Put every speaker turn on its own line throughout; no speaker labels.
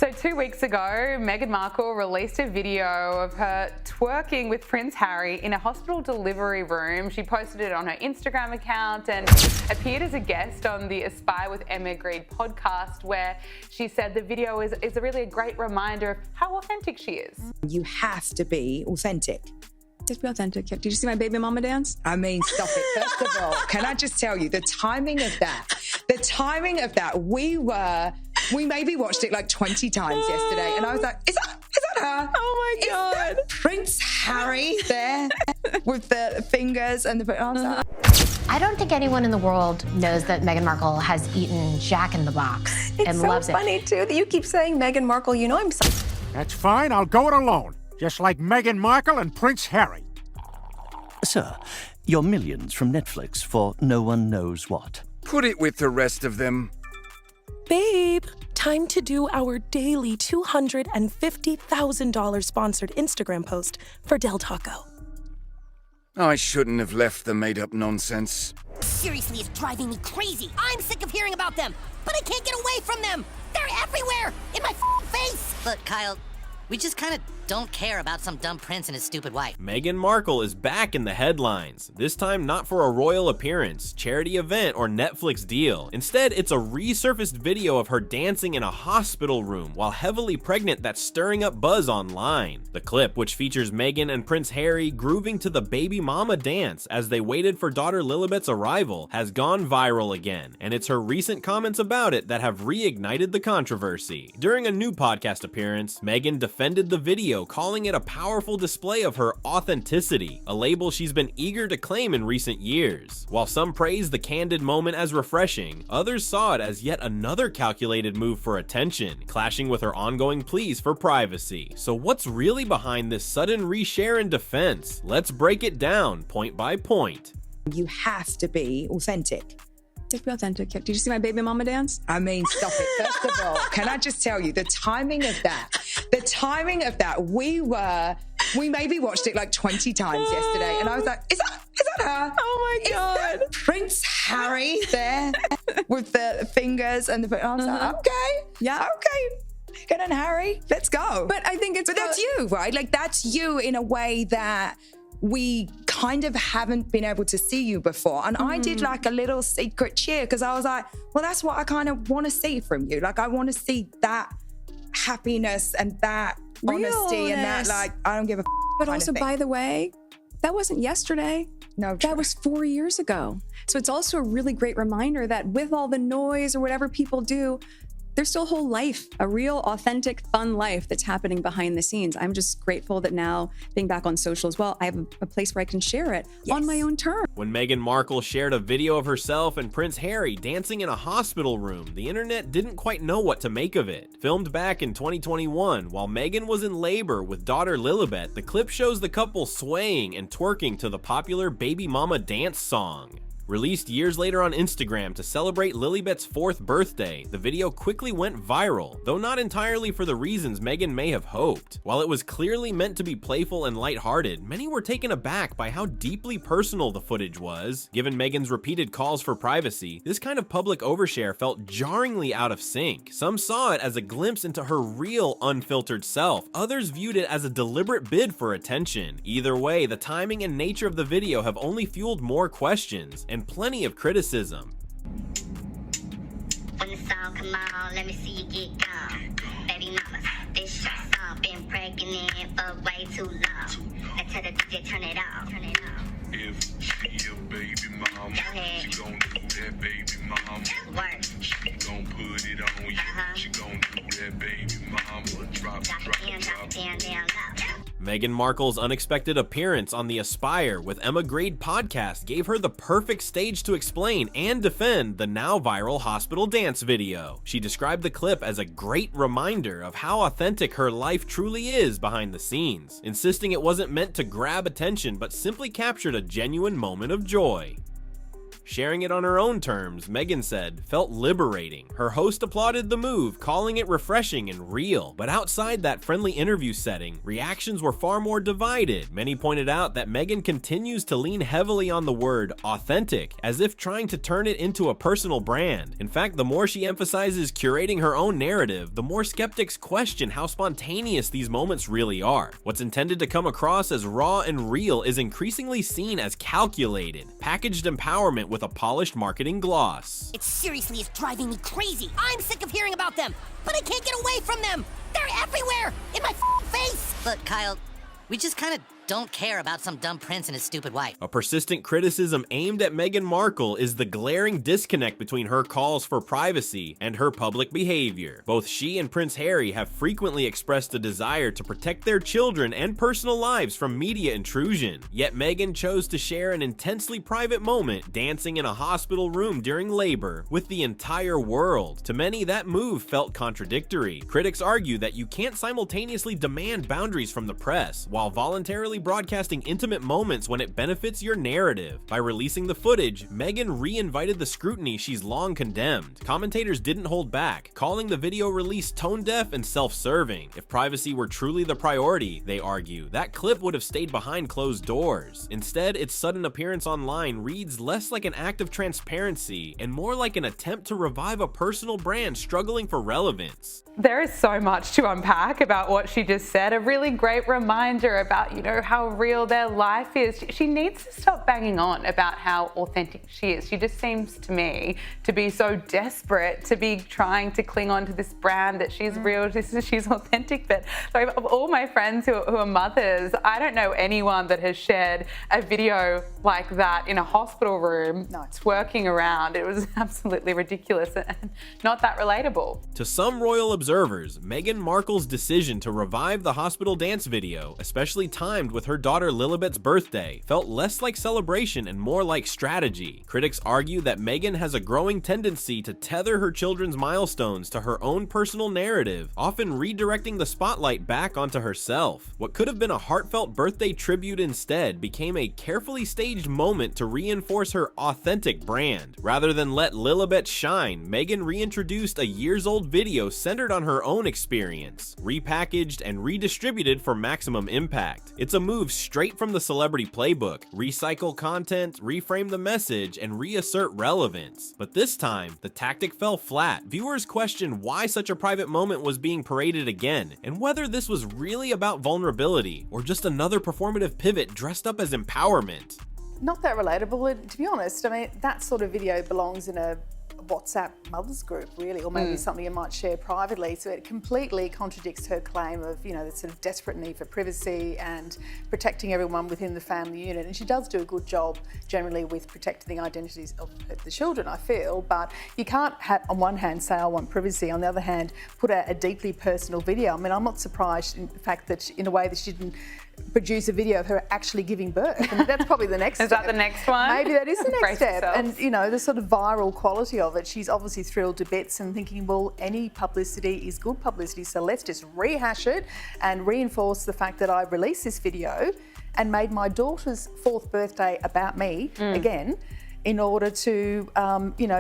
So 2 weeks ago, Meghan Markle released a video of her twerking with Prince Harry in a hospital delivery room. She posted it on her Instagram account and appeared as a guest on the Aspire with Emma Grede podcast, where she said the video is really a great reminder of how authentic she is.
You have to be authentic.
Just be authentic. Did you see my baby Momma Dance?
I mean, stop it. First of all, can I just tell you, the timing of that, we maybe watched it like 20 times yesterday, and I was like, is that her?
Oh my God.
Is that Prince Harry there with the fingers and the... I was like,
I don't think anyone in the world knows that Meghan Markle has eaten Jack in the Box and loves it.
It's so funny, too, that you keep saying Meghan Markle. You know I'm so...
That's fine, I'll go it alone. Just like Meghan Markle and Prince Harry.
Sir, your millions from Netflix for no one knows what.
Put it with the rest of them.
Babe, time to do our daily $250,000 sponsored Instagram post for Del Taco.
I shouldn't have left the made-up nonsense.
Seriously, it's driving me crazy. I'm sick of hearing about them, but I can't get away from them. They're everywhere, in my face.
Look, Kyle, we just kind of don't care about some dumb prince and his stupid wife.
Meghan Markle is back in the headlines, this time not for a royal appearance, charity event, or Netflix deal. Instead, it's a resurfaced video of her dancing in a hospital room while heavily pregnant that's stirring up buzz online. The clip, which features Meghan and Prince Harry grooving to the baby Momma Dance as they waited for daughter Lilibet's arrival, has gone viral again, and it's her recent comments about it that have reignited the controversy. During a new podcast appearance, Meghan defended the video, calling it a powerful display of her authenticity, a label she's been eager to claim in recent years. While some praised the candid moment as refreshing, others saw it as yet another calculated move for attention, clashing with her ongoing pleas for privacy. So what's really behind this sudden reshare and defense? Let's break it down point by point.
you have to be authentic.
Just be authentic. Did you see my baby Momma Dance?
I mean, stop it. First of all, can I just tell you, the timing of that, we maybe watched it like 20 times yesterday, and I was like, is that her?
Oh my God.
Is that Prince Harry there with the fingers and the... I was like, okay.
Yeah.
Okay. Good on Harry. Let's go.
But I think it's...
But that's you, right? Like, that's you in a way that we kind of haven't been able to see you before. And I did like a little secret cheer because I was like, well, that's what I kind of want to see from you. Like, I want to see that happiness and that honesty and that, like, I don't give a
But also, by the way, that wasn't yesterday.
No,
that was 4 years ago. So it's also a really great reminder that with all the noise or whatever people do, there's still a whole life, a real, authentic, fun life that's happening behind the scenes. I'm just grateful that now, being back on social as well, I have a place where I can share it on my own terms.
When Meghan Markle shared a video of herself and Prince Harry dancing in a hospital room, the internet didn't quite know what to make of it. Filmed back in 2021, while Meghan was in labor with daughter Lilibet, the clip shows the couple swaying and twerking to the popular Baby Momma Dance song. Released years later on Instagram to celebrate Lilibet's 4th birthday, the video quickly went viral, though not entirely for the reasons Meghan may have hoped. While it was clearly meant to be playful and lighthearted, many were taken aback by how deeply personal the footage was. Given Meghan's repeated calls for privacy, this kind of public overshare felt jarringly out of sync. Some saw it as a glimpse into her real, unfiltered self. Others viewed it as a deliberate bid for attention. Either way, the timing and nature of the video have only fueled more questions and plenty of criticism.
When the song come on, let me see you get gone. Baby mama, this your song. Been pregnant for way too long. I tell the DJ, turn it off. Turn it off.
If she a baby mama, she gon' do that baby mama.
Work.
She gon' put it on you. She gon' do that baby mama. Drop,
down,
Meghan Markle's unexpected appearance on the Aspire with Emma Grede podcast gave her the perfect stage to explain and defend the now viral hospital dance video. She described the clip as a great reminder of how authentic her life truly is behind the scenes, insisting it wasn't meant to grab attention but simply captured a genuine moment of joy. Sharing it on her own terms, Meghan said, felt liberating. Her host applauded the move, calling it refreshing and real. But outside that friendly interview setting, reactions were far more divided. Many pointed out that Meghan continues to lean heavily on the word authentic, as if trying to turn it into a personal brand. In fact, the more she emphasizes curating her own narrative, the more skeptics question how spontaneous these moments really are. What's intended to come across as raw and real is increasingly seen as calculated, packaged empowerment with a polished marketing gloss.
It seriously is driving me crazy. I'm sick of hearing about them, but I can't get away from them. They're everywhere, in my face.
Look, Kyle, we just kind of don't care about some dumb prince and his stupid wife.
A persistent criticism aimed at Meghan Markle is the glaring disconnect between her calls for privacy and her public behavior. Both she and Prince Harry have frequently expressed a desire to protect their children and personal lives from media intrusion. Yet Meghan chose to share an intensely private moment dancing in a hospital room during labor with the entire world. To many, that move felt contradictory. Critics argue that you can't simultaneously demand boundaries from the press while voluntarily broadcasting intimate moments when it benefits your narrative. By releasing the footage, Meghan re-invited the scrutiny she's long condemned. Commentators didn't hold back, calling the video release tone-deaf and self-serving. If privacy were truly the priority, they argue, that clip would have stayed behind closed doors. Instead, its sudden appearance online reads less like an act of transparency and more like an attempt to revive a personal brand struggling for relevance.
There is so much to unpack about what she just said. A really great reminder about, how real their life is. She needs to stop banging on about how authentic she is. She just seems to me to be so desperate to be trying to cling on to this brand that she's real, she's authentic. But sorry, of all my friends who are mothers, I don't know anyone that has shared a video like that in a hospital room, twerking around. It was absolutely ridiculous and not that relatable.
To some royal observers, Meghan Markle's decision to revive the hospital dance video, especially timed with her daughter Lilibet's birthday, felt less like celebration and more like strategy. Critics argue that Meghan has a growing tendency to tether her children's milestones to her own personal narrative, often redirecting the spotlight back onto herself. What could have been a heartfelt birthday tribute instead became a carefully staged moment to reinforce her authentic brand. Rather than let Lilibet shine, Meghan reintroduced a years-old video centered on her own experience, repackaged and redistributed for maximum impact. It's a move straight from the celebrity playbook: recycle content, reframe the message, and reassert relevance. But this time, the tactic fell flat. Viewers questioned why such a private moment was being paraded again, and whether this was really about vulnerability or just another performative pivot dressed up as empowerment.
Not that relatable, to be honest. I mean, that sort of video belongs in a WhatsApp mothers group, really, or maybe something you might share privately. So it completely contradicts her claim of, the sort of desperate need for privacy and protecting everyone within the family unit. And she does do a good job generally with protecting the identities of the children, I feel. But you can't, on one hand, say I want privacy, on the other hand, put out a deeply personal video. I mean, I'm not surprised in the fact that, in a way, that she didn't produce a video of her actually giving birth. And that's probably the next step.
Is that the next one?
Maybe that is the next step.
Yourself.
And, the sort of viral quality of it, she's obviously thrilled to bits and thinking, well, any publicity is good publicity, so let's just rehash it and reinforce the fact that I released this video and made my daughter's 4th birthday about me again, in order to,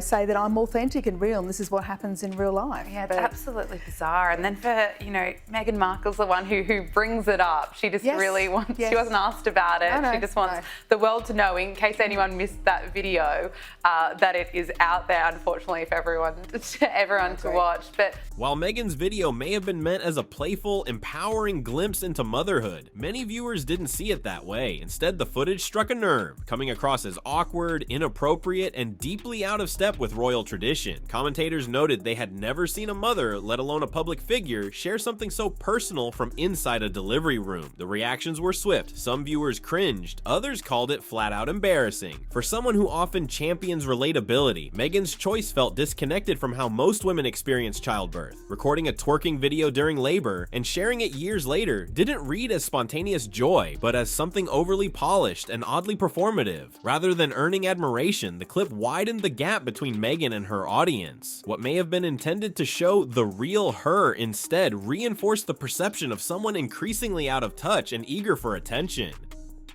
say that I'm authentic and real and this is what happens in real life.
Yeah, it's absolutely bizarre. And then for, Meghan Markle's the one who brings it up. She just really wants, she wasn't asked about it. She just wants the world to know, in case anyone missed that video, that it is out there, unfortunately, for everyone to watch. But
while Meghan's video may have been meant as a playful, empowering glimpse into motherhood, many viewers didn't see it that way. Instead, the footage struck a nerve, coming across as awkward, inappropriate, and deeply out of step with royal tradition. Commentators noted they had never seen a mother, let alone a public figure, share something so personal from inside a delivery room. The reactions were swift. Some viewers cringed, others called it flat out embarrassing. For someone who often champions relatability, Meghan's choice felt disconnected from how most women experience childbirth. Recording a twerking video during labor and sharing it years later didn't read as spontaneous joy, but as something overly polished and oddly performative. Rather than earning admiration, the clip widened the gap between Meghan and her audience. What may have been intended to show the real her instead reinforced the perception of someone increasingly out of touch and eager for attention.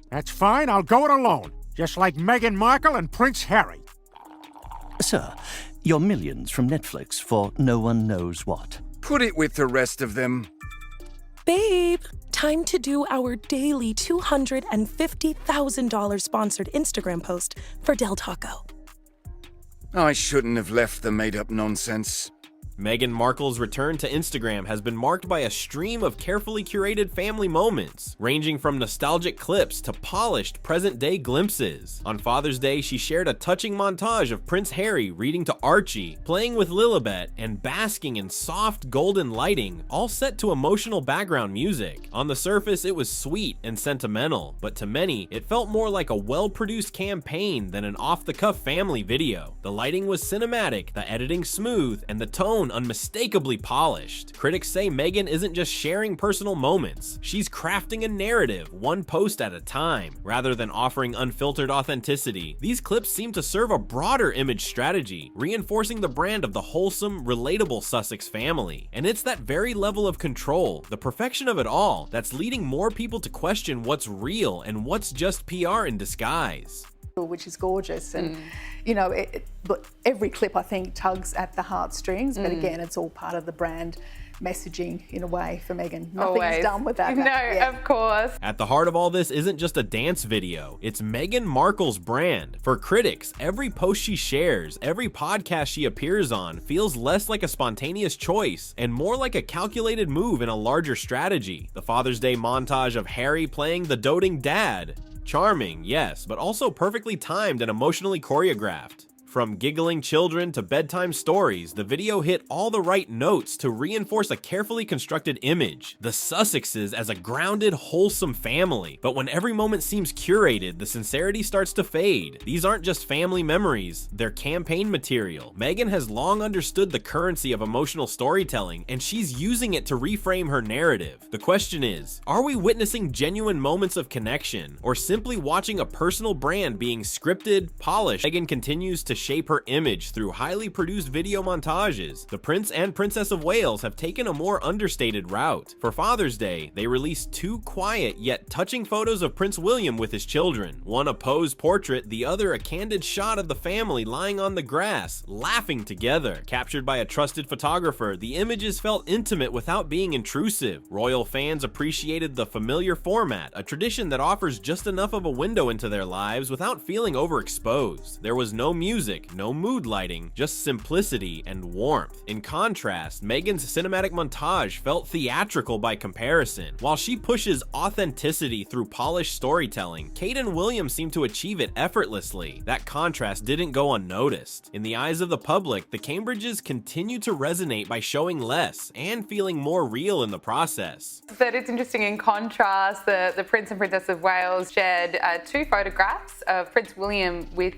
That's fine, I'll go it alone, just like Meghan Markle and Prince Harry.
Sir, your millions from Netflix for no one knows what.
Put it with the rest of them.
Babe, time to do our daily $250,000 sponsored Instagram post for Del Taco.
I shouldn't have left the made-up nonsense.
Meghan Markle's return to Instagram has been marked by a stream of carefully curated family moments, ranging from nostalgic clips to polished present-day glimpses. On Father's Day, she shared a touching montage of Prince Harry reading to Archie, playing with Lilibet, and basking in soft golden lighting, all set to emotional background music. On the surface, it was sweet and sentimental, but to many, it felt more like a well-produced campaign than an off-the-cuff family video. The lighting was cinematic, the editing smooth, and the tone unmistakably polished. Critics say Meghan isn't just sharing personal moments, she's crafting a narrative, one post at a time. Rather than offering unfiltered authenticity, these clips seem to serve a broader image strategy, reinforcing the brand of the wholesome, relatable Sussex family. And it's that very level of control, the perfection of it all, that's leading more people to question what's real and what's just PR in disguise.
Which is gorgeous, and you know, but every clip I think tugs at the heartstrings, but again, it's all part of the brand messaging in a way for Meghan. Nothing's done with that.
Of course.
At the heart of all this isn't just a dance video, it's Meghan Markle's brand. For critics, every post she shares, every podcast she appears on feels less like a spontaneous choice and more like a calculated move in a larger strategy. The Father's Day montage of Harry playing the doting dad. Charming, yes, but also perfectly timed and emotionally choreographed. From giggling children to bedtime stories, the video hit all the right notes to reinforce a carefully constructed image, the Sussexes as a grounded, wholesome family. But when every moment seems curated, the sincerity starts to fade. These aren't just family memories, they're campaign material. Meghan has long understood the currency of emotional storytelling, and she's using it to reframe her narrative. The question is, are we witnessing genuine moments of connection, or simply watching a personal brand being scripted, polished? Meghan continues to shape her image through highly produced video montages. The Prince and Princess of Wales have taken a more understated route. For Father's Day, they released two quiet yet touching photos of Prince William with his children. One a posed portrait, the other a candid shot of the family lying on the grass, laughing together. Captured by a trusted photographer, the images felt intimate without being intrusive. Royal fans appreciated the familiar format, a tradition that offers just enough of a window into their lives without feeling overexposed. There was no music, no mood lighting, just simplicity and warmth. In contrast, Meghan's cinematic montage felt theatrical by comparison. While she pushes authenticity through polished storytelling, Kate and William seem to achieve it effortlessly. That contrast didn't go unnoticed. In the eyes of the public, the Cambridges continue to resonate by showing less and feeling more real in the process.
But it's interesting, in contrast, the Prince and Princess of Wales shared two photographs of Prince William with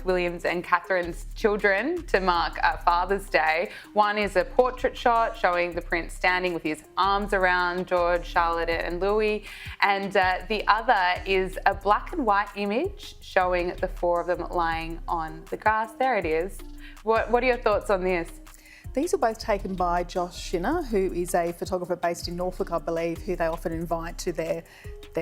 William's and Catherine's children to mark Father's Day. One is a portrait shot showing the Prince standing with his arms around George, Charlotte and Louis, and the other is a black and white image showing the four of them lying on the grass. There it is. What are your thoughts on this?
These were both taken by Josh Shinner, who is a photographer based in Norfolk, I believe, who they often invite to their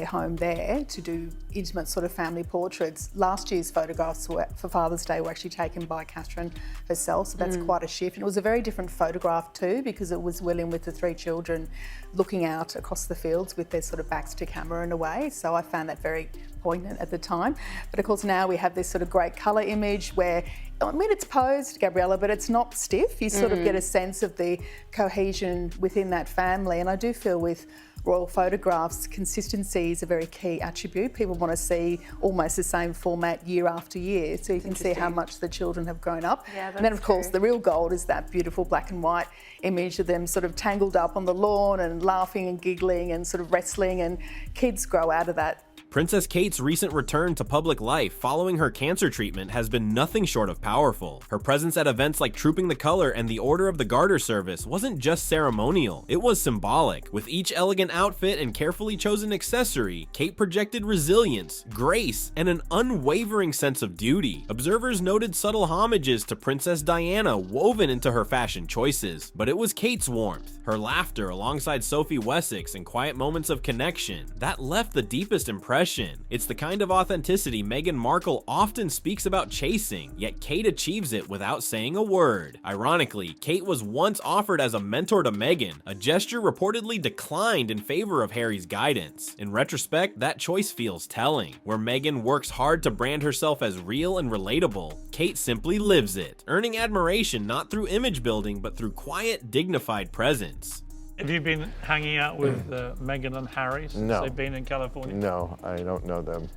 home there to do intimate sort of family portraits. Last year's photographs for Father's Day were actually taken by Catherine herself, so that's quite a shift. And it was a very different photograph too, because it was William with the three children looking out across the fields with their sort of backs to camera in a way. So I found that very poignant at the time. But of course now we have this sort of great colour image where, I mean, it's posed, Gabriella, but it's not stiff. You sort of get a sense of the cohesion within that family. And I do feel with royal photographs, consistency is a very key attribute. People want to see almost the same format year after year, so you can see how much the children have grown up.
Yeah,
and then of course the real gold is that beautiful black and white image of them sort of tangled up on the lawn and laughing and giggling and sort of wrestling, and kids grow out of that.
Princess Kate's recent return to public life following her cancer treatment has been nothing short of powerful. Her presence at events like Trooping the Colour and the Order of the Garter service wasn't just ceremonial, it was symbolic. With each elegant outfit and carefully chosen accessory, Kate projected resilience, grace, and an unwavering sense of duty. Observers noted subtle homages to Princess Diana woven into her fashion choices, but it was Kate's warmth, her laughter alongside Sophie Wessex, and quiet moments of connection that left the deepest impression. expression. It's the kind of authenticity Meghan Markle often speaks about chasing, yet Kate achieves it without saying a word. Ironically, Kate was once offered as a mentor to Meghan, a gesture reportedly declined in favor of Harry's guidance. In retrospect, that choice feels telling. Where Meghan works hard to brand herself as real and relatable, Kate simply lives it, earning admiration not through image building but through quiet, dignified presence.
Have you been hanging out with Meghan and Harry since
No.
they've been in California?
No, I don't know them.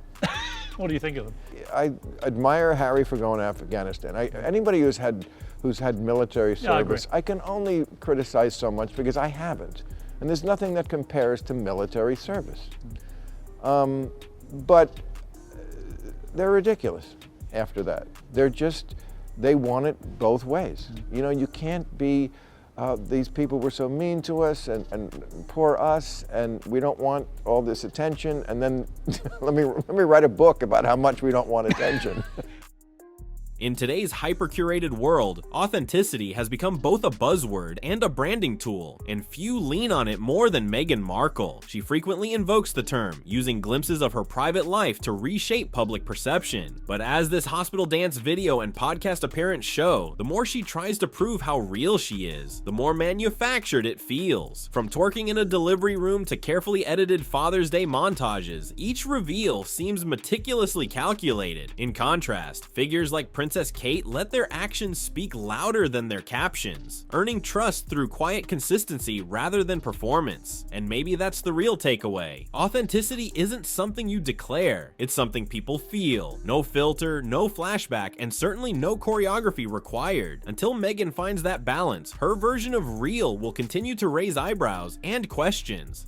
What do you think of them?
I admire Harry for going to Afghanistan. Anybody who's had military service, I can only criticize so much because I haven't. And there's nothing that compares to military service. But they're ridiculous after that. They want it both ways. You know, you can't be, these people were so mean to us and poor us, and we don't want all this attention, and then let me write a book about how much we don't want attention.
In today's hyper-curated world, authenticity has become both a buzzword and a branding tool, and few lean on it more than Meghan Markle. She frequently invokes the term, using glimpses of her private life to reshape public perception. But as this hospital dance video and podcast appearance show, the more she tries to prove how real she is, the more manufactured it feels. From twerking in a delivery room to carefully edited Father's Day montages, each reveal seems meticulously calculated. In contrast, figures like Princess Kate let their actions speak louder than their captions, earning trust through quiet consistency rather than performance. And maybe that's the real takeaway. Authenticity isn't something you declare, it's something people feel. No filter, no flashback, and certainly no choreography required. Until Meghan finds that balance, her version of real will continue to raise eyebrows and questions.